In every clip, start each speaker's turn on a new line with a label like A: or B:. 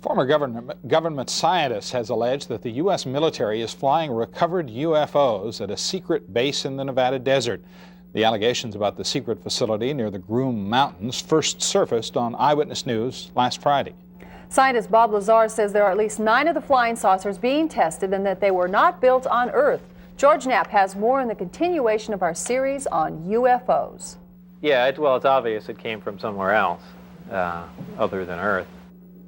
A: Former government scientist has alleged that the U.S. military is flying recovered UFOs at a secret base in the Nevada desert. The allegations about the secret facility near the Groom Mountains first surfaced on Eyewitness News last Friday.
B: Scientist Bob Lazar says there are at least 9 of the flying saucers being tested and that they were not built on Earth. George Knapp has more in the continuation of our series on UFOs.
C: Yeah, well, it's obvious it came from somewhere else other than Earth.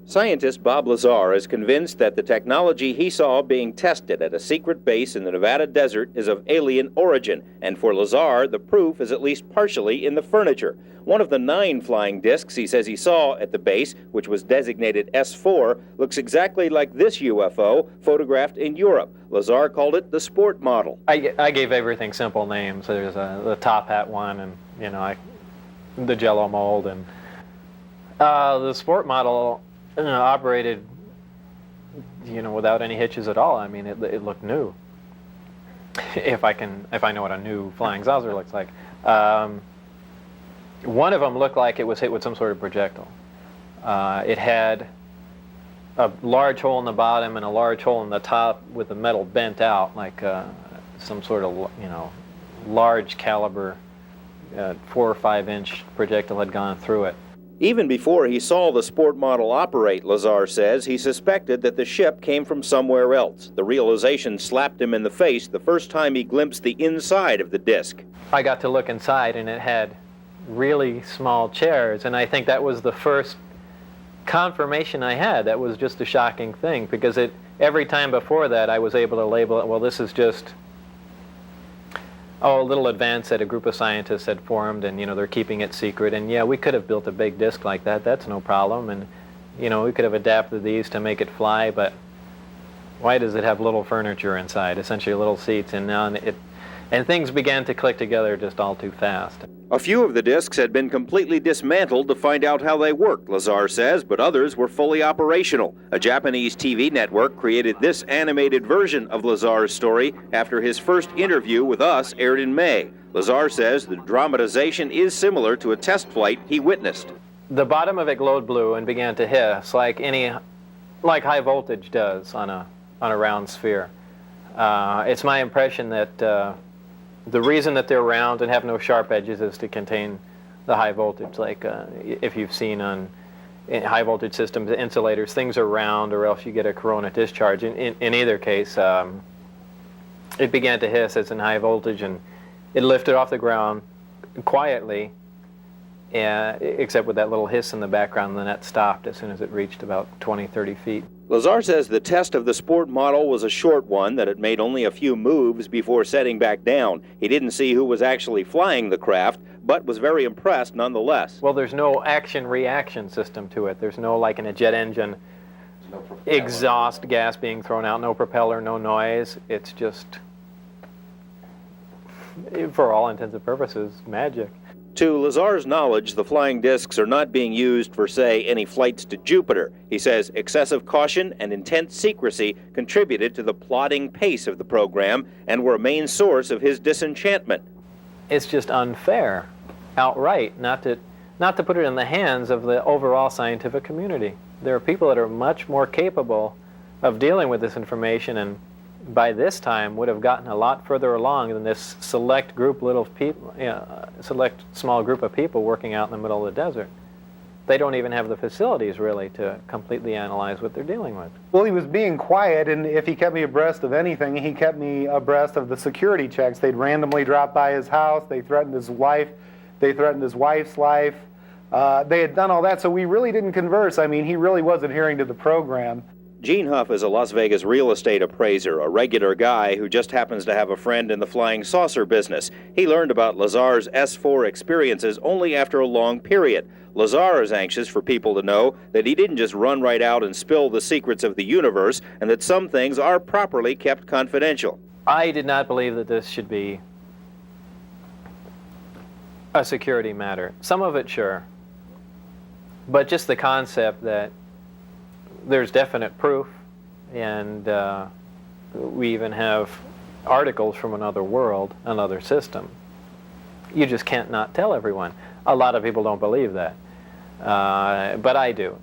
D: Scientist Bob Lazar is convinced that the technology he saw being tested at a secret base in the Nevada desert is of alien origin, and for Lazar, the proof is at least partially in the furniture. One of the 9 flying discs he says he saw at the base, which was designated S4, looks exactly like this UFO photographed in Europe. Lazar called it the sport model.
C: I gave everything simple names. There's the top hat one, and the Jello mold, and the sport model operated, without any hitches at all. I mean, it looked new. If I know what a new flying saucer looks like. One of them looked like it was hit with some sort of projectile. It had a large hole in the bottom and a large hole in the top with the metal bent out, like some sort of, large caliber 4 or 5 inch projectile had gone through it.
D: Even before he saw the sport model operate, Lazar says, he suspected that the ship came from somewhere else. The realization slapped him in the face the first time he glimpsed the inside of the disc.
C: I got to look inside, and it had really small chairs, and I think that was the first confirmation I had. That was just a shocking thing, because every time before that I was able to label it, well, this is just a little advance that a group of scientists had formed, and they're keeping it secret, and yeah, we could have built a big disc like that, that's no problem, and we could have adapted these to make it fly, but why does it have little furniture inside, essentially little seats, and things began to click together just all too fast.
D: A few of the discs had been completely dismantled to find out how they worked, Lazar says, but others were fully operational. A Japanese TV network created this animated version of Lazar's story after his first interview with us aired in May. Lazar says the dramatization is similar to a test flight he witnessed.
C: The bottom of it glowed blue and began to hiss like high voltage does on a round sphere. It's my impression that the reason that they're round and have no sharp edges is to contain the high voltage. Like if you've seen on high voltage systems, insulators, things are round or else you get a corona discharge. In either case, it began to hiss as in high voltage, and it lifted off the ground quietly, except with that little hiss in the background, and then that stopped as soon as it reached about 20, 30 feet.
D: Lazar says the test of the sport model was a short one, that it made only a few moves before setting back down. He didn't see who was actually flying the craft, but was very impressed nonetheless.
C: Well, there's no action-reaction system to it. There's no, like in a jet engine, exhaust gas being thrown out, no propeller, no noise. It's just, for all intents and purposes, magic.
D: To Lazar's knowledge, the flying discs are not being used for, say, any flights to Jupiter. He says excessive caution and intense secrecy contributed to the plodding pace of the program and were a main source of his disenchantment.
C: It's just unfair, outright, not to put it in the hands of the overall scientific community. There are people that are much more capable of dealing with this information, and by this time would have gotten a lot further along than this select small group of people working out in the middle of the desert. They don't even have the facilities really to completely analyze what they're dealing with.
E: Well, he was being quiet, and if he kept me abreast of anything, he kept me abreast of the security checks. They'd randomly drop by his house. They threatened his wife. They threatened his wife's life. They had done all that, so we really didn't converse. I mean, he really was adhering to the program.
D: Gene Huff is a Las Vegas real estate appraiser, a regular guy who just happens to have a friend in the flying saucer business. He learned about Lazar's S4 experiences only after a long period. Lazar is anxious for people to know that he didn't just run right out and spill the secrets of the universe, and that some things are properly kept confidential.
C: I did not believe that this should be a security matter. Some of it, sure. But just the concept that there's definite proof, and we even have articles from another world, another system. You just can't not tell everyone. A lot of people don't believe that, but I do.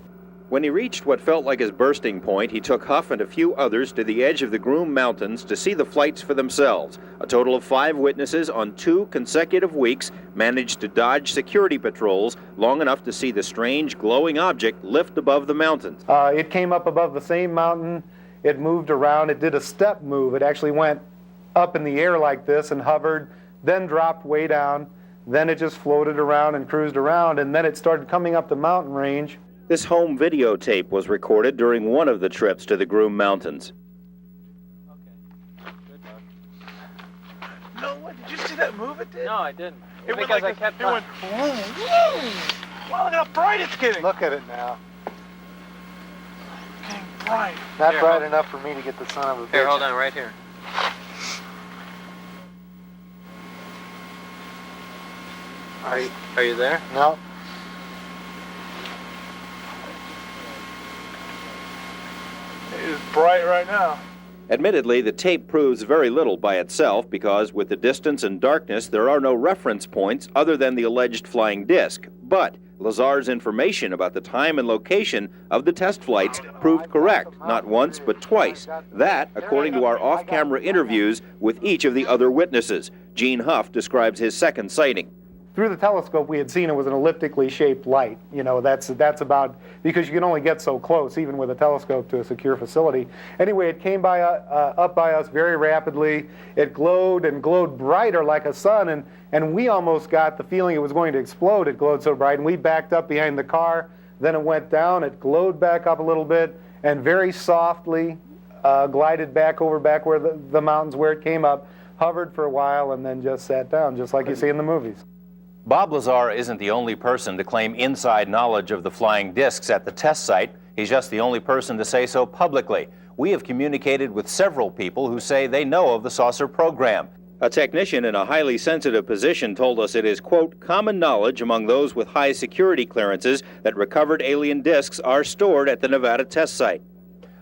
D: When he reached what felt like his bursting point, he took Huff and a few others to the edge of the Groom Mountains to see the flights for themselves. A total of 5 witnesses on 2 consecutive weeks managed to dodge security patrols long enough to see the strange glowing object lift above the mountains.
E: It came up above the same mountain. It moved around. It did a step move. It actually went up in the air like this and hovered, then dropped way down. Then it just floated around and cruised around, and then it started coming up the mountain range.
D: This home videotape was recorded during one of the trips to the Groom Mountains.
C: Okay. Good luck.
F: No, what? Did you see that move it did?
C: No, I didn't.
F: It went
C: Because
F: like
C: I kept
F: it went boom, boom. Wow, look how bright it's getting.
E: Look at it now.
F: Getting bright.
E: Not
C: Here,
E: bright
C: hold-
E: enough for me to get the son of a bitch.
C: Here, hold on, right here. Are you there?
E: No.
F: It is bright right now.
D: Admittedly, the tape proves very little by itself because with the distance and darkness, there are no reference points other than the alleged flying disc. But Lazar's information about the time and location of the test flights proved correct, not once but twice. That, according to our off-camera interviews with each of the other witnesses. Gene Huff describes his second sighting.
E: Through the telescope, we had seen it was an elliptically shaped light. You know, that's about, because you can only get so close, even with a telescope, to a secure facility. Anyway, it came by up by us very rapidly. It glowed and glowed brighter like a sun, and we almost got the feeling it was going to explode. It glowed so bright, and we backed up behind the car. Then it went down. It glowed back up a little bit, and very softly glided back over back where the mountains where it came up, hovered for a while, and then just sat down, just like you see in the movies.
D: Bob Lazar isn't the only person to claim inside knowledge of the flying discs at the test site. He's just the only person to say so publicly. We have communicated with several people who say they know of the saucer program. A technician in a highly sensitive position told us it is, quote, common knowledge among those with high security clearances that recovered alien discs are stored at the Nevada test site.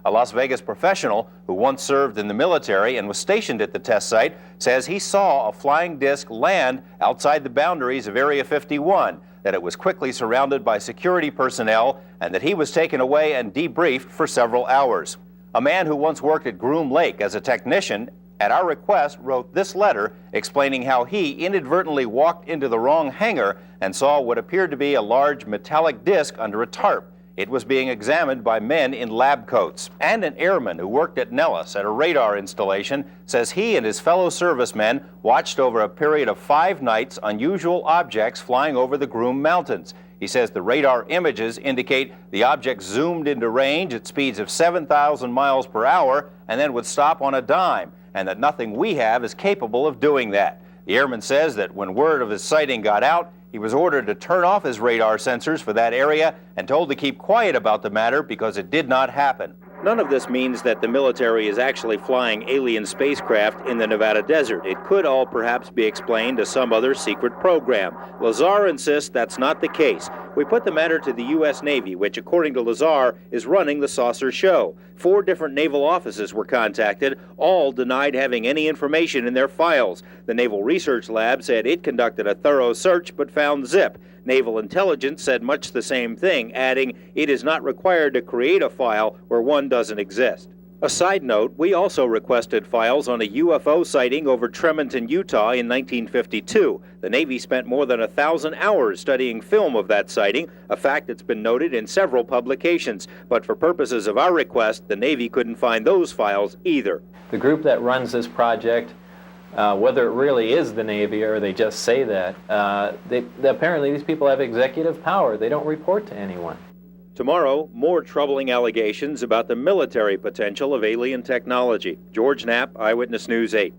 D: A Las Vegas professional who once served in the military and was stationed at the test site says he saw a flying disc land outside the boundaries of Area 51, that it was quickly surrounded by security personnel, and that he was taken away and debriefed for several hours. A man who once worked at Groom Lake as a technician, at our request, wrote this letter explaining how he inadvertently walked into the wrong hangar and saw what appeared to be a large metallic disc under a tarp. It was being examined by men in lab coats. And an airman who worked at Nellis at a radar installation says he and his fellow servicemen watched over a period of 5 nights unusual objects flying over the Groom Mountains. He says the radar images indicate the object zoomed into range at speeds of 7,000 miles per hour and then would stop on a dime, and that nothing we have is capable of doing that. The airman says that when word of his sighting got out, he was ordered to turn off his radar sensors for that area and told to keep quiet about the matter because it did not happen. None of this means that the military is actually flying alien spacecraft in the Nevada desert. It could all perhaps be explained as some other secret program. Lazar insists that's not the case. We put the matter to the U.S. Navy, which, according to Lazar, is running the saucer show. 4 different naval offices were contacted. All denied having any information in their files. The Naval Research Lab said it conducted a thorough search but found zip. Naval Intelligence said much the same thing, adding it is not required to create a file where one doesn't exist. A side note, we also requested files on a UFO sighting over Tremonton, Utah in 1952. The Navy spent more than 1,000 hours studying film of that sighting, a fact that's been noted in several publications. But for purposes of our request, the Navy couldn't find those files either.
C: The group that runs this project, whether it really is the Navy or they just say that, apparently these people have executive power. They don't report to anyone.
D: Tomorrow, more troubling allegations about the military potential of alien technology. George Knapp, Eyewitness News 8.